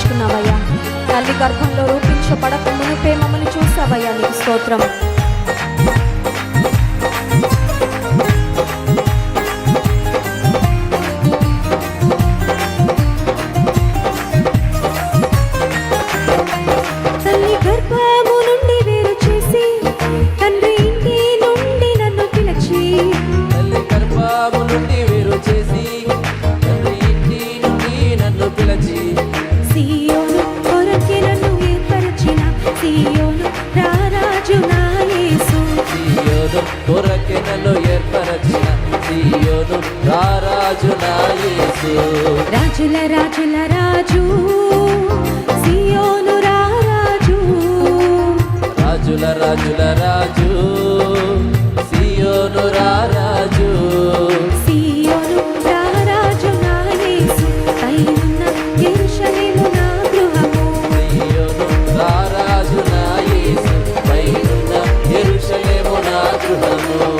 ఏర్పరచుకున్నావయ్యా. తల్లి గర్భంలో రూపించబడక మునుపే మమ్మల్ని చూసావయ్యా, నీకు స్తోత్రం. తల్లి గర్భము నుండి వేరు చేసి తండ్రి ఇంటి నుండి నన్ను పిలిచి, తల్లి గర్భము నుండి వేరు చేసి తండ్రి ఇంటి నుండి నన్ను పిలిచి, సియోను కొరకే నన్ను ఏర్పరచిన సియోను రారాజు నా యేసు. సియోను కొరకే నన్ను ఏర్పరచిన సియోను రారాజు నా యేసు. రాజుల రాజుల రాజు సియోను రారాజు, రాజుల రాజుల రాజు సియోను రారాజు. సియోను రారాజు నా యేసు, పైనున్న యెరూషలేము నా గృహము. సియోను రారాజు నా యేసు, పైనున్న యెరూషలేము నా గృహము.